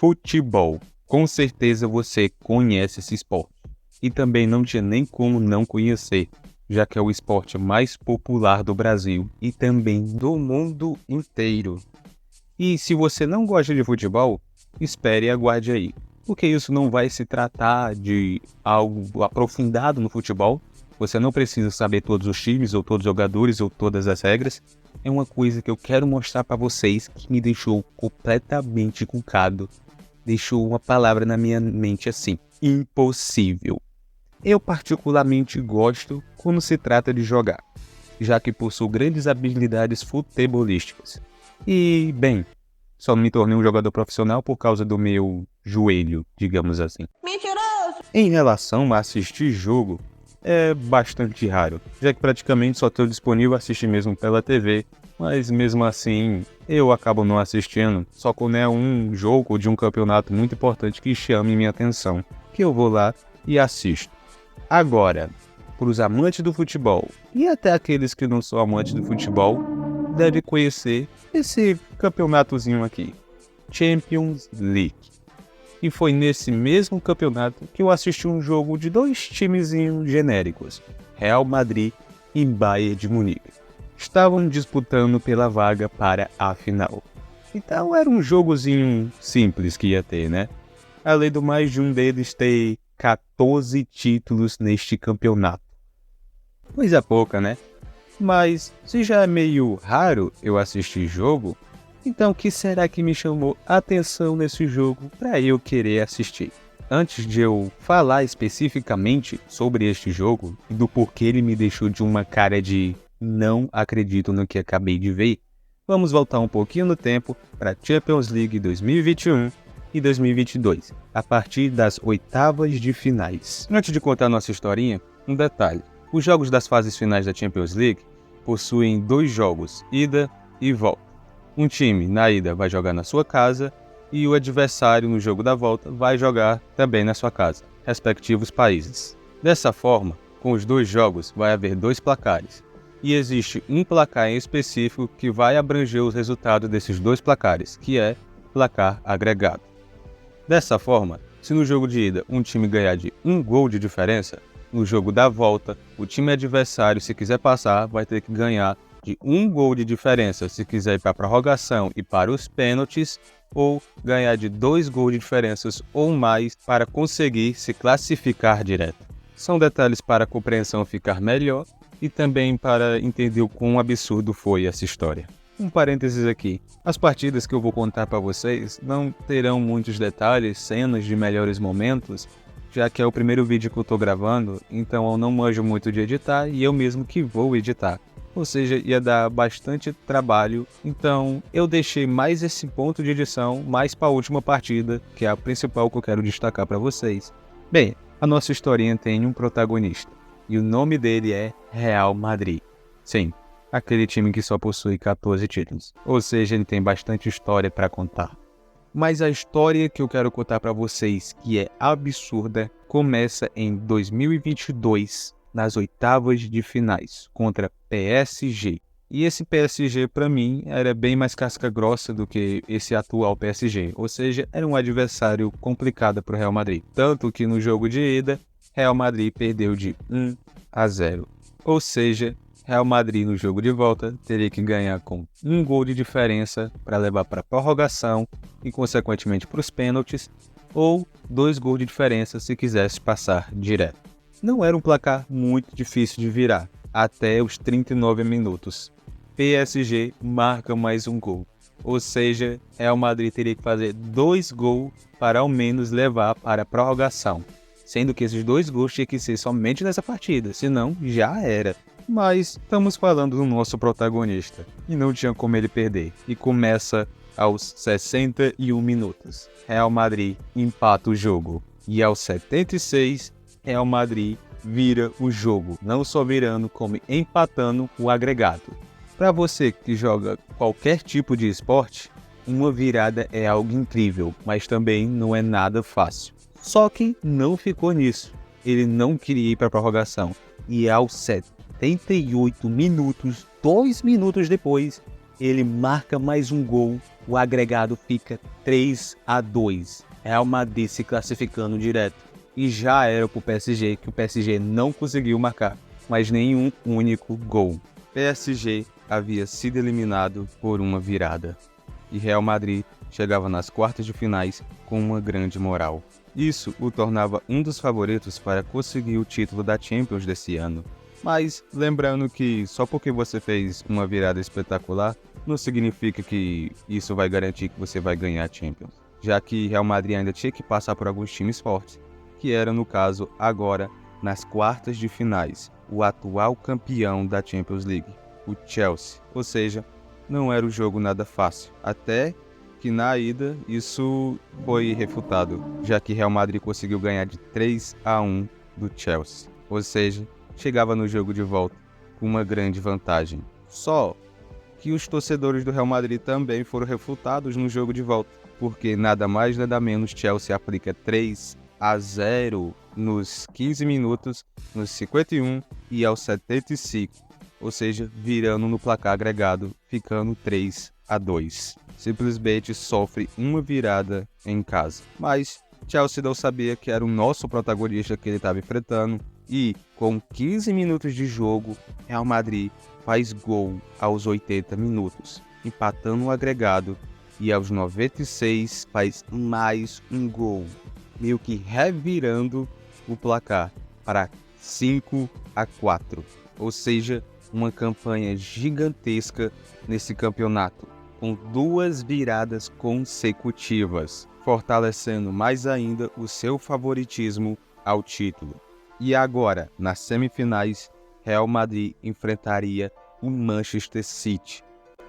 Futebol. Com certeza você conhece esse esporte. E também não tinha nem como não conhecer, já que é o esporte mais popular do Brasil e também do mundo inteiro. E se você não gosta de futebol, espere e aguarde aí, porque isso não vai se tratar de algo aprofundado no futebol. Você não precisa saber todos os times, ou todos os jogadores, ou todas as regras. É uma coisa que eu quero mostrar para vocês que me deixou completamente encucado. Deixou uma palavra na minha mente assim: impossível. Eu particularmente gosto quando se trata de jogar, já que possuo grandes habilidades futebolísticas. E, bem, só me tornei um jogador profissional por causa do meu joelho, digamos assim. Mentiroso! Em relação a assistir jogo, é bastante raro, já que praticamente só estou disponível a assistir mesmo pela TV, mas mesmo assim eu acabo não assistindo, só quando é um jogo de um campeonato muito importante que chame minha atenção, que eu vou lá e assisto. Agora, para os amantes do futebol, e até aqueles que não são amantes do futebol, devem conhecer esse campeonatozinho aqui, Champions League. E foi nesse mesmo campeonato que eu assisti um jogo de dois timezinhos genéricos, Real Madrid e Bayern de Munique. Estavam disputando pela vaga para a final. Então era um jogozinho simples que ia ter, né? Além do mais de um deles ter 14 títulos neste campeonato. Coisa pouca, né? Mas se já é meio raro eu assistir jogo, então o que será que me chamou a atenção nesse jogo para eu querer assistir? Antes de eu falar especificamente sobre este jogo e do porquê ele me deixou de uma cara de não acredito no que acabei de ver, vamos voltar um pouquinho no tempo para Champions League 2021 e 2022, a partir das oitavas de finais. Antes de contar nossa historinha, um detalhe. Os jogos das fases finais da Champions League possuem dois jogos, ida e volta. Um time na ida vai jogar na sua casa e o adversário no jogo da volta vai jogar também na sua casa, respectivos países. Dessa forma, com os dois jogos vai haver dois placares, e existe um placar em específico que vai abranger os resultados desses dois placares, que é placar agregado. Dessa forma, se no jogo de ida um time ganhar de 1 gol de diferença, no jogo da volta, o time adversário, se quiser passar, vai ter que ganhar de 1 gol de diferença se quiser ir para a prorrogação e para os pênaltis, ou ganhar de 2 gols de diferenças ou mais para conseguir se classificar direto. São detalhes para a compreensão ficar melhor e também para entender o quão absurdo foi essa história. Um parênteses aqui, as partidas que eu vou contar para vocês não terão muitos detalhes, cenas de melhores momentos, já que é o primeiro vídeo que eu estou gravando, então eu não manjo muito de editar e eu mesmo que vou editar. Ou seja, ia dar bastante trabalho, então eu deixei mais esse ponto de edição mais para a última partida, que é a principal que eu quero destacar para vocês. Bem, a nossa historinha tem um protagonista, e o nome dele é Real Madrid. Sim, aquele time que só possui 14 títulos, ou seja, ele tem bastante história para contar. Mas a história que eu quero contar para vocês, que é absurda, começa em 2022, nas oitavas de finais, contra PSG. E esse PSG, para mim, era bem mais casca grossa do que esse atual PSG, ou seja, era um adversário complicado para o Real Madrid. Tanto que no jogo de ida, Real Madrid perdeu de 1-0. Ou seja, Real Madrid no jogo de volta teria que ganhar com 1 gol de diferença para levar para a prorrogação e consequentemente para os pênaltis, ou 2 gols de diferença se quisesse passar direto. Não era um placar muito difícil de virar, até os 39 minutos. PSG marca mais um gol, ou seja, Real Madrid teria que fazer 2 gols para ao menos levar para a prorrogação, sendo que esses 2 gols tinham que ser somente nessa partida, senão já era. Mas estamos falando do nosso protagonista, e não tinha como ele perder, e começa aos 61 minutos. Real Madrid empata o jogo, e aos 76, Real Madrid vira o jogo, não só virando, como empatando o agregado. Para você que joga qualquer tipo de esporte, uma virada é algo incrível, mas também não é nada fácil. Só que não ficou nisso, ele não queria ir para a prorrogação, e aos 78 minutos, 2 minutos depois, ele marca mais um gol, o agregado fica 3-2. Real Madrid se classificando direto. E já era pro PSG, que o PSG não conseguiu marcar mais nenhum único gol. PSG havia sido eliminado por uma virada. E Real Madrid chegava nas quartas de finais com uma grande moral. Isso o tornava um dos favoritos para conseguir o título da Champions desse ano. Mas lembrando que só porque você fez uma virada espetacular, não significa que isso vai garantir que você vai ganhar a Champions. Já que Real Madrid ainda tinha que passar por alguns times fortes, que era no caso agora nas quartas de finais, o atual campeão da Champions League, o Chelsea. Ou seja, não era um jogo nada fácil. Até que na ida isso foi refutado, já que Real Madrid conseguiu ganhar de 3-1 do Chelsea. Ou seja, chegava no jogo de volta com uma grande vantagem. Só que os torcedores do Real Madrid também foram refutados no jogo de volta, porque nada mais nada menos Chelsea aplica 3-0 nos 15 minutos, nos 51 e aos 75, ou seja, virando no placar agregado, ficando 3-2. Simplesmente sofre uma virada em casa. Mas Chelsea não sabia que era o nosso protagonista que ele estava enfrentando. E com 15 minutos de jogo, Real Madrid faz gol aos 80 minutos, empatando o agregado. E aos 96 faz mais um gol, meio que revirando o placar para 5-4. Ou seja, uma campanha gigantesca nesse campeonato, com 2 viradas consecutivas, fortalecendo mais ainda o seu favoritismo ao título. E agora, nas semifinais, Real Madrid enfrentaria o Manchester City.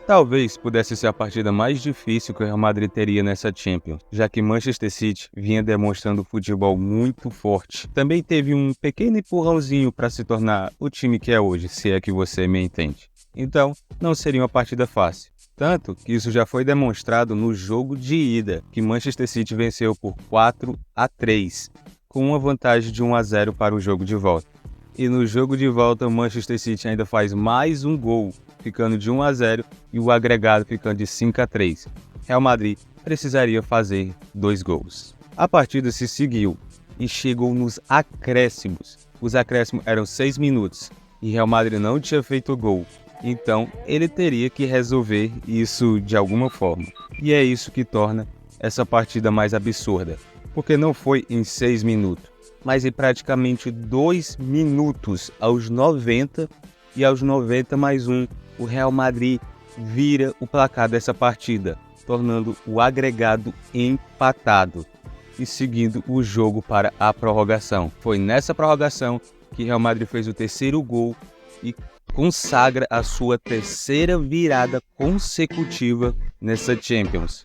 Talvez pudesse ser a partida mais difícil que o Real Madrid teria nessa Champions, já que Manchester City vinha demonstrando futebol muito forte. Também teve um pequeno empurrãozinho para se tornar o time que é hoje, se é que você me entende. Então, não seria uma partida fácil. Tanto que isso já foi demonstrado no jogo de ida, que Manchester City venceu por 4-3, com uma vantagem de 1-0 para o jogo de volta. E no jogo de volta, o Manchester City ainda faz mais um gol, ficando de 1-0 e o agregado ficando de 5-3. Real Madrid precisaria fazer 2 gols. A partida se seguiu e chegou nos acréscimos. Os acréscimos eram 6 minutos e Real Madrid não tinha feito gol. Então, ele teria que resolver isso de alguma forma. E é isso que torna essa partida mais absurda. Porque não foi em 6 minutos, mas em praticamente 2 minutos aos 90 e aos 90 mais 1, o Real Madrid vira o placar dessa partida, tornando o agregado empatado e seguindo o jogo para a prorrogação. Foi nessa prorrogação que Real Madrid fez o terceiro gol e consagra a sua terceira virada consecutiva nessa Champions.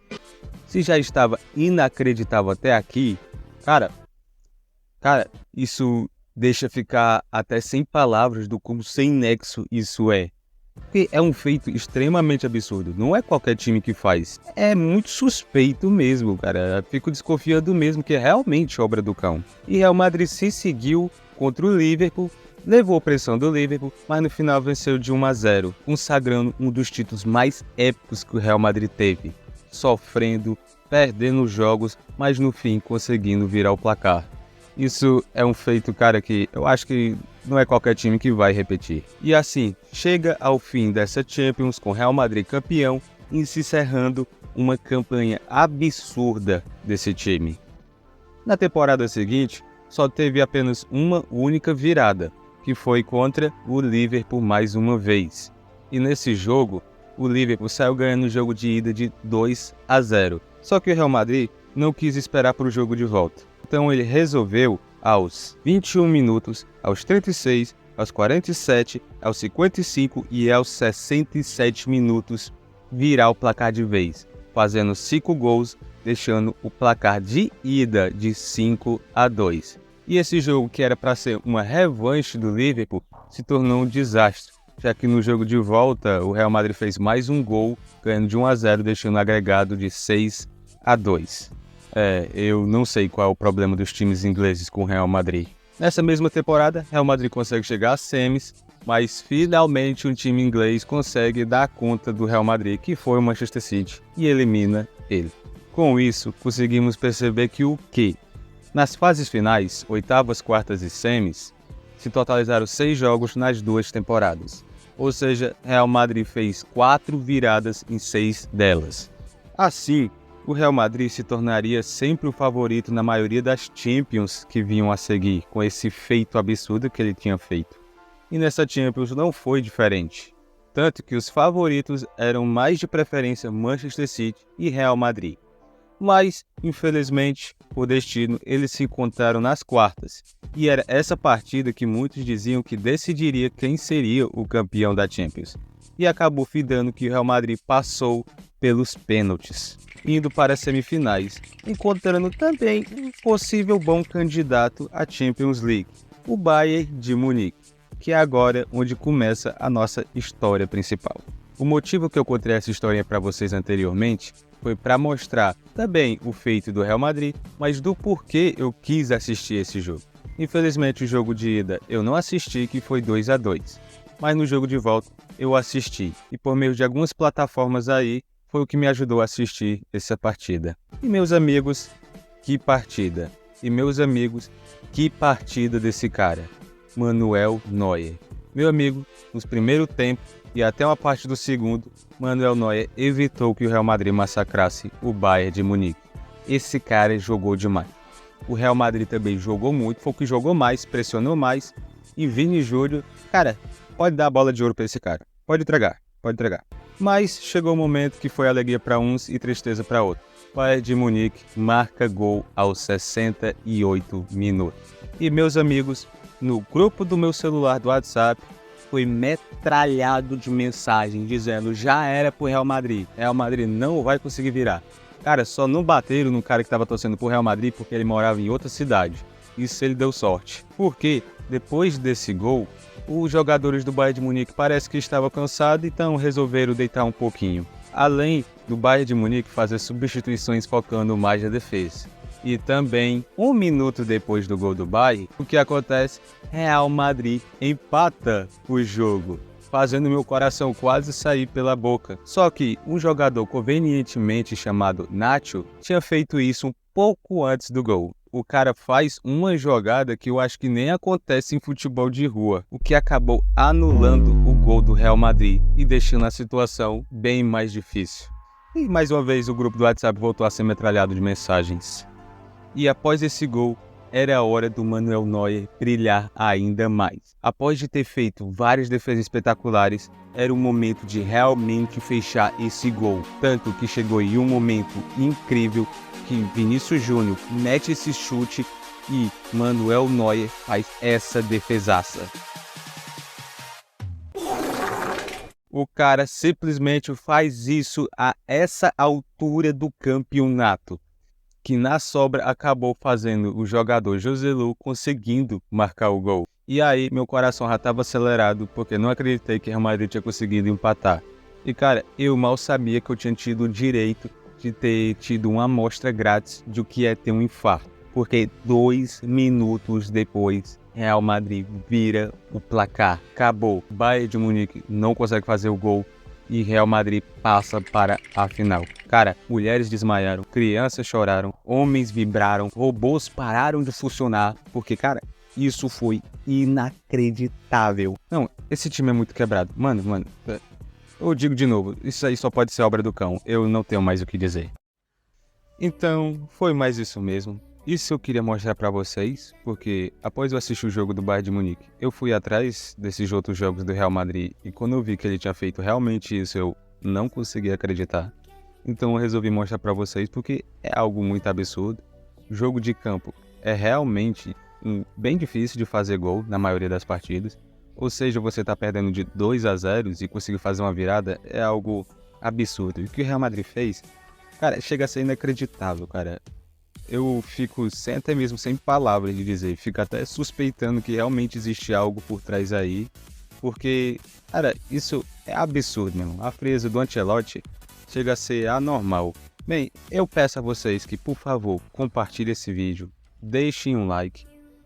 Se já estava inacreditável até aqui, cara, isso deixa ficar até sem palavras do como sem nexo isso é. Porque é um feito extremamente absurdo. Não é qualquer time que faz. É muito suspeito mesmo, cara. Fico desconfiando mesmo que é realmente obra do cão. E Real Madrid se seguiu contra o Liverpool, levou pressão do Liverpool, mas no final venceu de 1-0, consagrando um dos títulos mais épicos que o Real Madrid teve. Sofrendo, perdendo jogos, mas no fim conseguindo virar o placar. Isso é um feito, cara, que eu acho que não é qualquer time que vai repetir. E assim, chega ao fim dessa Champions com Real Madrid campeão e se encerrando uma campanha absurda desse time. Na temporada seguinte, só teve apenas uma única virada, que foi contra o Liverpool mais uma vez. E nesse jogo, o Liverpool saiu ganhando o jogo de ida de 2-0. Só que o Real Madrid não quis esperar para o jogo de volta. Então ele resolveu, aos 21 minutos, aos 36, aos 47, aos 55 e aos 67 minutos, virar o placar de vez, fazendo 5 gols, deixando o placar de ida de 5-2. E esse jogo, que era para ser uma revanche do Liverpool, se tornou um desastre, já que no jogo de volta o Real Madrid fez mais um gol, ganhando de 1-0, deixando o agregado de 6-2. Eu não sei qual é o problema dos times ingleses com o Real Madrid. Nessa mesma temporada, Real Madrid consegue chegar às semis, Mas finalmente um time inglês consegue dar conta do Real Madrid, que foi o Manchester City, e elimina ele. Com isso, conseguimos perceber que o quê? Nas fases finais, oitavas, quartas e semis, se totalizaram 6 jogos nas 2 temporadas. Ou seja, Real Madrid fez 4 viradas em 6 delas. Assim, o Real Madrid se tornaria sempre o favorito na maioria das Champions que vinham a seguir, com esse feito absurdo que ele tinha feito. E nessa Champions não foi diferente. Tanto que os favoritos eram mais de preferência Manchester City e Real Madrid. Mas, infelizmente, por destino, eles se encontraram nas quartas. E era essa partida que muitos diziam que decidiria quem seria o campeão da Champions. E acabou fidando que o Real Madrid passou pelos pênaltis, indo para as semifinais, encontrando também um possível bom candidato à Champions League, o Bayern de Munique, que é agora onde começa a nossa história principal. O motivo que eu contei essa historinha para vocês anteriormente foi para mostrar também o feito do Real Madrid, mas do porquê eu quis assistir esse jogo. Infelizmente o jogo de ida eu não assisti, que foi 2-2, mas no jogo de volta eu assisti, e por meio de algumas plataformas aí, foi o que me ajudou a assistir essa partida. E meus amigos, que partida! E meus amigos, que partida desse cara, Manuel Neuer. Meu amigo, nos primeiros tempos e até uma parte do segundo, Manuel Neuer evitou que o Real Madrid massacrasse o Bayern de Munique. Esse cara jogou demais. O Real Madrid também jogou muito, foi o que jogou mais, pressionou mais. E Vini Júnior, cara, pode dar a bola de ouro para esse cara. Pode entregar, pode entregar. Mas chegou o momento que foi alegria para uns e tristeza para outros. Bayern de Munique marca gol aos 68 minutos. E meus amigos, no grupo do meu celular do WhatsApp, foi metralhado de mensagem dizendo: já era pro Real Madrid. Real Madrid não vai conseguir virar. Cara, só não bateram no cara que estava torcendo pro Real Madrid porque ele morava em outra cidade. Isso ele deu sorte. Porque depois desse gol, os jogadores do Bayern de Munique parece que estavam cansados, então resolveram deitar um pouquinho. Além do Bayern de Munique fazer substituições focando mais na defesa. E também, 1 minuto depois do gol do Bayern, o que acontece? Real Madrid empata o jogo, fazendo meu coração quase sair pela boca. Só que um jogador convenientemente chamado Nacho tinha feito isso um pouco antes do gol. O cara faz uma jogada que eu acho que nem acontece em futebol de rua, o que acabou anulando o gol do Real Madrid e deixando a situação bem mais difícil. E mais uma vez o grupo do WhatsApp voltou a ser metralhado de mensagens. E após esse gol, era a hora do Manuel Neuer brilhar ainda mais. Após de ter feito várias defesas espetaculares, era o momento de realmente fechar esse gol. Tanto que chegou em um momento incrível que Vinícius Júnior mete esse chute e Manuel Neuer faz essa defesaça. O cara simplesmente faz isso a essa altura do campeonato, que na sobra acabou fazendo o jogador Joselu conseguindo marcar o gol. E aí meu coração já estava acelerado, porque não acreditei que o Real Madrid tinha conseguido empatar. E cara, eu mal sabia que eu tinha tido o direito de ter tido uma amostra grátis de o que é ter um infarto. Porque 2 minutos depois, Real Madrid vira o placar. Acabou. Bayern de Munique não consegue fazer o gol e Real Madrid passa para a final. Cara, mulheres desmaiaram, crianças choraram, homens vibraram, robôs pararam de funcionar, porque, cara, isso foi inacreditável. Não, esse time é muito quebrado. Mano, eu digo de novo, isso aí só pode ser obra do cão, eu não tenho mais o que dizer. Então, foi mais isso mesmo. Isso eu queria mostrar pra vocês, porque após eu assistir o jogo do Bayern de Munique, eu fui atrás desses outros jogos do Real Madrid e quando eu vi que ele tinha feito realmente isso, eu não consegui acreditar. Então eu resolvi mostrar pra vocês porque é algo muito absurdo. Jogo de campo é realmente bem difícil de fazer gol na maioria das partidas. Ou seja, você tá perdendo de 2-0 e conseguir fazer uma virada é algo absurdo. E o que o Real Madrid fez, cara, chega a ser inacreditável, cara. Eu fico até mesmo sem palavras de dizer, fico até suspeitando que realmente existe algo por trás aí, porque, cara, isso é absurdo, meu irmão. A frieza do Ancelotti chega a ser anormal. Bem, eu peço a vocês que, por favor, compartilhem esse vídeo, deixem um like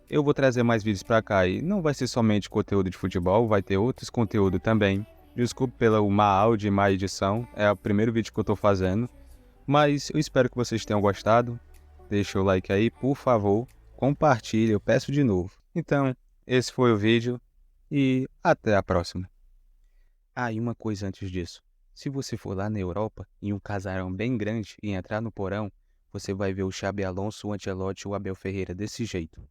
eu vou trazer mais vídeos pra cá e não vai ser somente conteúdo de futebol, vai ter outros conteúdos também. Desculpe pela má áudio e má edição, é o primeiro vídeo que eu tô fazendo, mas eu espero que vocês tenham gostado. Deixa o like aí, por favor, compartilhe, eu peço de novo. Então, esse foi o vídeo e até a próxima. Ah, e uma coisa antes disso. Se você for lá na Europa, em um casarão bem grande e entrar no porão, você vai ver o Xabi Alonso, o Ancelotti e o Abel Ferreira desse jeito.